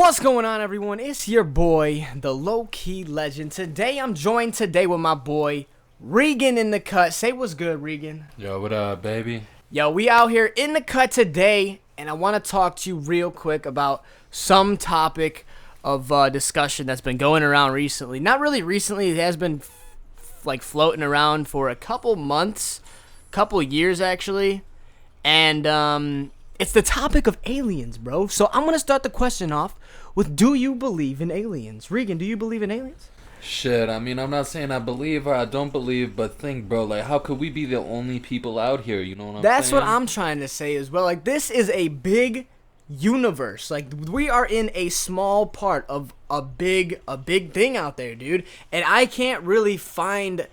What's going on, everyone? It's your boy, the LowkeyLegend. Today, I'm joined with my boy, Regan in the cut. Say what's good, Regan. Yo, what up, baby? Yo, we out here in the cut today, and I want to talk to you real quick about some topic of discussion that's been going around recently. Not really recently. It has been floating around for a couple months, couple years actually, and it's the topic of aliens, bro. So I'm gonna start the question off with: do you believe in aliens? Regan, do you believe in aliens? Shit, I mean, I'm not saying I believe or I don't believe, but think, bro, like, how could we be the only people out here? You know what I'm saying? That's what I'm trying to say as well. Like, this is a big universe. Like, we are in a small part of a big thing out there, dude. And I can't really find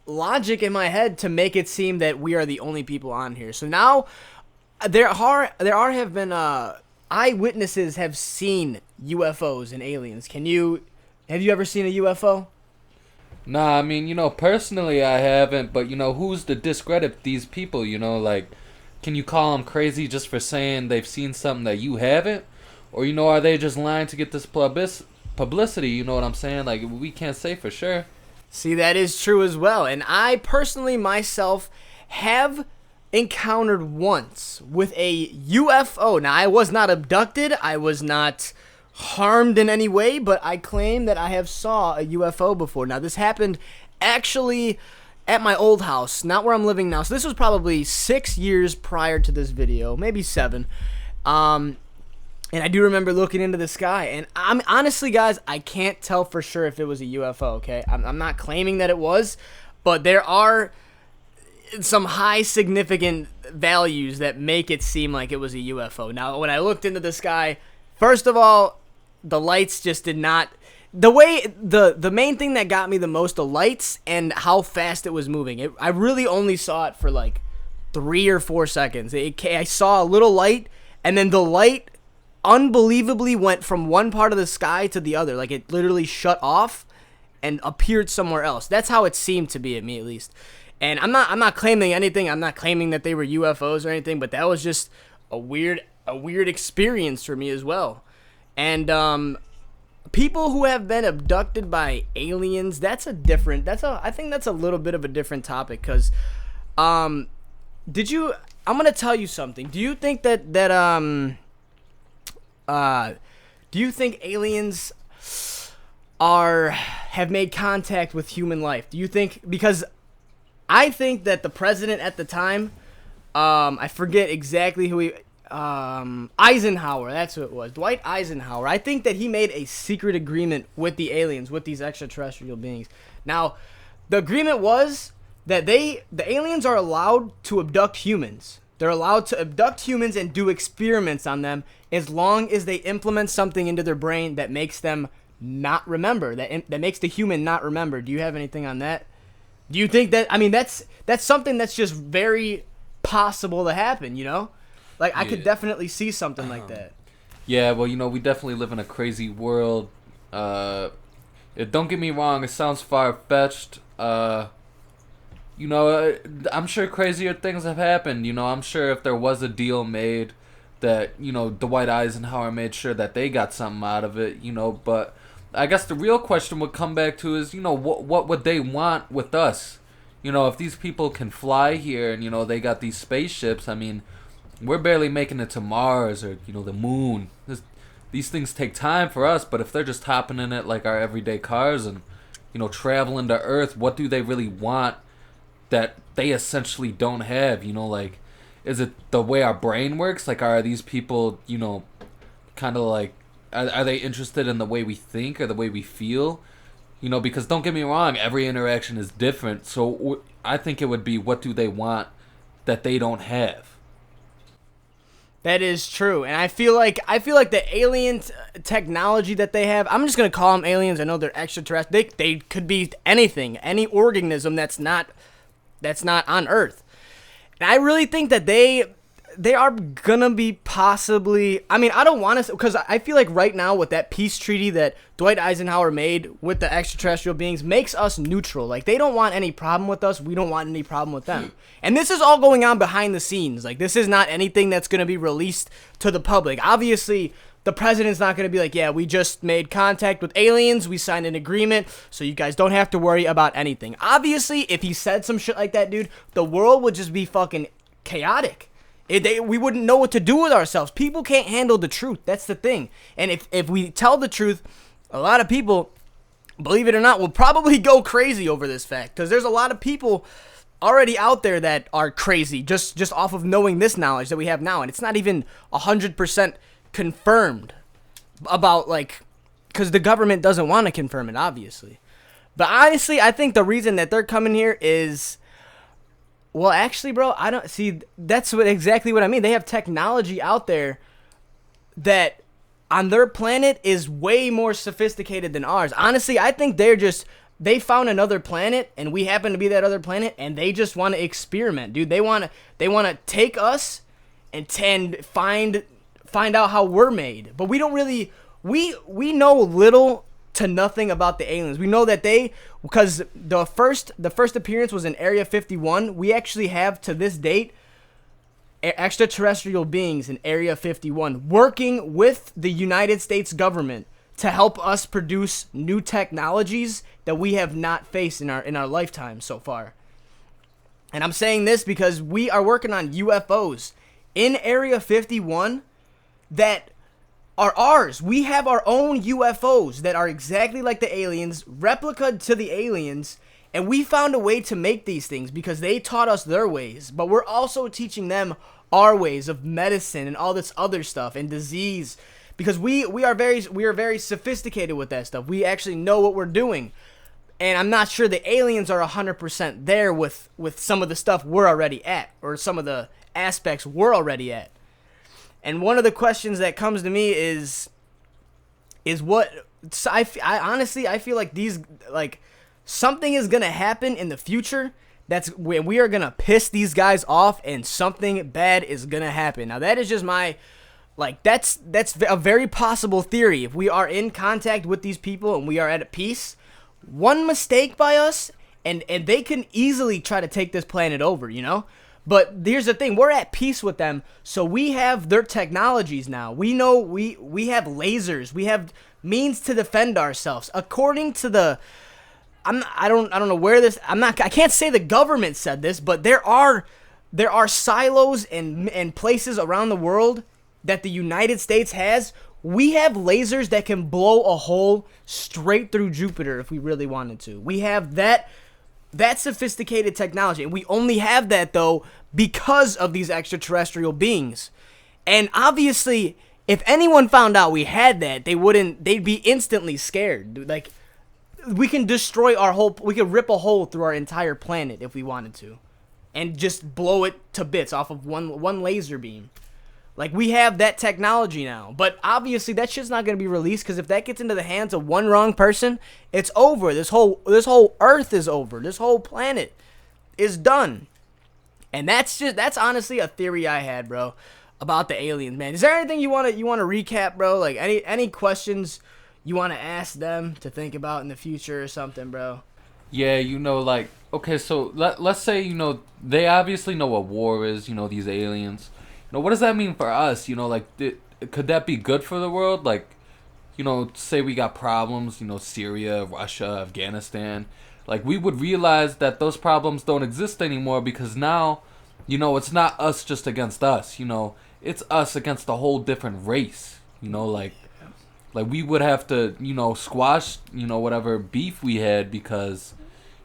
logic in my head to make it seem that we are the only people on here. So now there have been eyewitnesses have seen UFOs and aliens. Have you ever seen a UFO? Nah, I mean, personally I haven't, but, who's to discredit these people, like, can you call them crazy just for saying they've seen something that you haven't? Or, are they just lying to get this publicity, you know what I'm saying? Like, we can't say for sure. See, that is true as well. And I personally, myself, have encountered once with a UFO. Now, I was not abducted. I was not harmed in any way, but I claim that I have saw a UFO before. Now, this happened actually at my old house, not where I'm living now. So this was probably 6 years prior to this video, maybe 7. And I do remember looking into the sky, and I'm honestly, guys, I can't tell for sure if it was a UFO, okay? I'm not claiming that it was, but there are some high significant values that make it seem like it was a UFO. Now, when I looked into the sky, first of all, the lights just did not... The main thing that got me the most, the lights and how fast it was moving. I really only saw it for like 3 or 4 seconds. I saw a little light, and then the light unbelievably went from one part of the sky to the other. Like, it literally shut off and appeared somewhere else. That's how it seemed to be, at me at least. And I'm not claiming anything. I'm not claiming that they were UFOs or anything, but that was just a weird experience for me as well. And people who have been abducted by aliens, I think that's a little bit of a different topic, cuz I'm going to tell you something. Do you think do you think aliens have made contact with human life? Do you think, because I think that the president at the time, I forget exactly who Eisenhower, that's who it was, Dwight Eisenhower. I think that he made a secret agreement with the aliens, with these extraterrestrial beings. Now, the agreement was that the aliens are allowed to abduct humans. They're allowed to abduct humans and do experiments on them as long as they implement something into their brain that makes them not remember, that makes the human not remember. Do you have anything on that? Do you think that, I mean, that's something that's just very possible to happen, Like, I could definitely see something like that. Yeah, well, we definitely live in a crazy world. Don't get me wrong, it sounds far-fetched. I'm sure crazier things have happened. I'm sure if there was a deal made that, Dwight Eisenhower made sure that they got something out of it, but I guess the real question would come back to is, what would they want with us? If these people can fly here and, they got these spaceships, I mean, we're barely making it to Mars or, the moon. These things take time for us, but if they're just hopping in it like our everyday cars and, traveling to Earth, what do they really want that they essentially don't have? Like, is it the way our brain works? Like, are these people, kind of like, are they interested in the way we think or the way we feel? Because don't get me wrong, every interaction is different. So I think it would be, what do they want that they don't have? That is true, and I feel like the alien technology that they have, I'm just gonna call them aliens. I know they're extraterrestrial. They could be anything, any organism that's not on Earth. And I really think that they are gonna be possibly. I mean, I don't want to, because I feel like right now with that peace treaty that Dwight Eisenhower made with the extraterrestrial beings makes us neutral. Like, they don't want any problem with us. We don't want any problem with them. And this is all going on behind the scenes. Like, this is not anything that's gonna be released to the public. Obviously, the president's not going to be like, yeah, we just made contact with aliens, we signed an agreement, so you guys don't have to worry about anything. Obviously, if he said some shit like that, dude, the world would just be fucking chaotic. We wouldn't know what to do with ourselves. People can't handle the truth. That's the thing. And if we tell the truth, a lot of people, believe it or not, will probably go crazy over this fact. Because there's a lot of people already out there that are crazy just off of knowing this knowledge that we have now. And it's not even 100% confirmed about, like, because the government doesn't want to confirm it, obviously. But honestly, I think the reason that they're coming here is, well, actually, bro, I don't see. That's exactly what I mean. They have technology out there that on their planet is way more sophisticated than ours. Honestly, I think they found another planet and we happen to be that other planet, and they just want to experiment, dude. They want to take us and find out how we're made. But we don't really we know little to nothing about the aliens. We know that because the first appearance was in Area 51. We actually have, to this date, extraterrestrial beings in Area 51 working with the United States government to help us produce new technologies that we have not faced in our lifetime so far. And I'm saying this because we are working on UFOs in Area 51 that are ours. We have our own UFOs that are exactly like the aliens, replica to the aliens, and we found a way to make these things because they taught us their ways, but we're also teaching them our ways of medicine and all this other stuff and disease, because we are very sophisticated with that stuff. We actually know what we're doing. And I'm not sure the aliens are 100% there with some of the stuff we're already at, or some of the aspects we're already at. And one of the questions that comes to me is what I honestly feel like something is gonna happen in the future that's when we are gonna piss these guys off, and something bad is gonna happen. Now that is just my that's a very possible theory. If we are in contact with these people and we are at peace, one mistake by us and they can easily try to take this planet over, you know? But here's the thing, we're at peace with them, so we have their technologies now. We know we have lasers, we have means to defend ourselves. According to the I don't know where this I can't say the government said this, but there are silos and places around the world that the United States has. We have lasers that can blow a hole straight through Jupiter if we really wanted to. We have that sophisticated technology, and we only have that though because of these extraterrestrial beings. And obviously, if anyone found out we had that, they'd be instantly scared. Like, we can destroy we could rip a hole through our entire planet if we wanted to, and just blow it to bits off of one laser beam. Like, we have that technology now. But obviously that shit's not going to be released, because if that gets into the hands of one wrong person, it's over. This whole Earth is over. This whole planet is done. And that's honestly a theory I had, bro, about the aliens, man. Is there anything you want to recap, bro? Like, any questions you want to ask them to think about in the future or something, bro? Yeah, okay, so let's say, they obviously know what war is, these aliens. What does that mean for us? Could that be good for the world? Like, say we got problems, Syria, Russia, Afghanistan. Like, we would realize that those problems don't exist anymore, because now, it's not us just against us. It's us against a whole different race. Like we would have to, squash, whatever beef we had, because,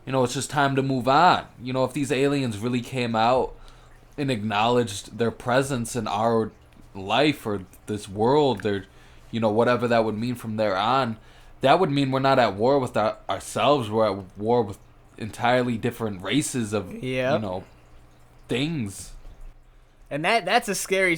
it's just time to move on. If these aliens really came out and acknowledged their presence in our life or this world, or whatever that would mean from there on, that would mean we're not at war with ourselves. We're at war with entirely different races of things. And that's a scary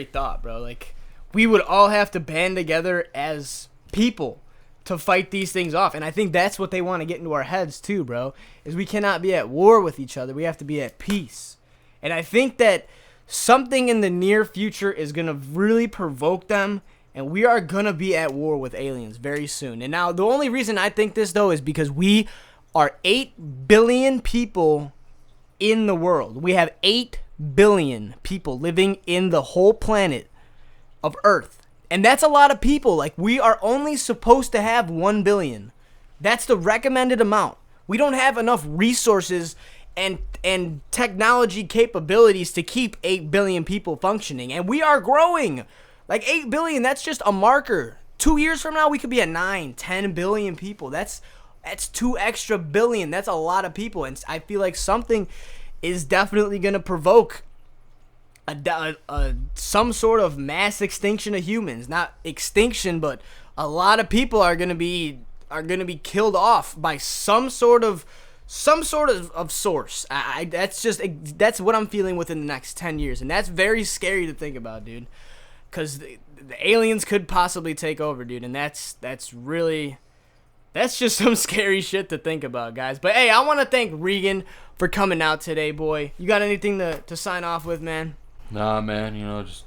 thought, bro. Like, we would all have to band together as people to fight these things off. And I think that's what they want to get into our heads too, bro, is we cannot be at war with each other. We have to be at peace. And I think that something in the near future is going to really provoke them, and we are going to be at war with aliens very soon. And now, the only reason I think this, though, is because we are 8 billion people in the world. We have 8 billion people living in the whole planet of Earth. And that's a lot of people. Like, we are only supposed to have 1 billion. That's the recommended amount. We don't have enough resources and technology capabilities to keep 8 billion people functioning. And we are growing. Like, 8 billion, that's just a marker. 2 years from now, we could be at 9, 10 billion people. That's 2 extra billion. That's a lot of people. And I feel like something is definitely going to provoke some sort of mass extinction of humans. Not extinction, but a lot of people are going to be killed off by some sort of source. That's what I'm feeling within the next 10 years, and that's very scary to think about, dude. Because the aliens could possibly take over, dude, and that's just some scary shit to think about, guys. But hey, I want to thank Regan for coming out today, boy. You got anything to sign off with, man? Nah, man. Just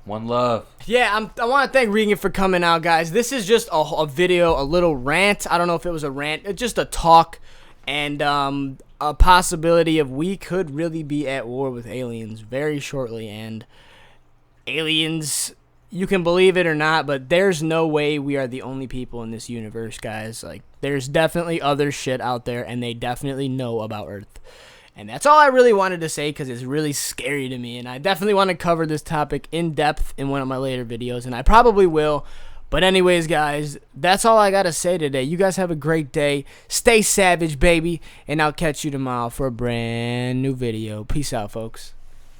one love. Yeah, I want to thank Regan for coming out, guys. This is just a video, a little rant. I don't know if it was a rant. It's just a talk, and a possibility of we could really be at war with aliens very shortly. And aliens, you can believe it or not, but there's no way we are the only people in this universe, guys. Like, there's definitely other shit out there, and they definitely know about Earth. And that's all I really wanted to say, because it's really scary to me. And I definitely want to cover this topic in depth in one of my later videos, and I probably will. But anyways, guys, that's all I got to say today. You guys have a great day. Stay savage, baby. And I'll catch you tomorrow for a brand new video. Peace out, folks.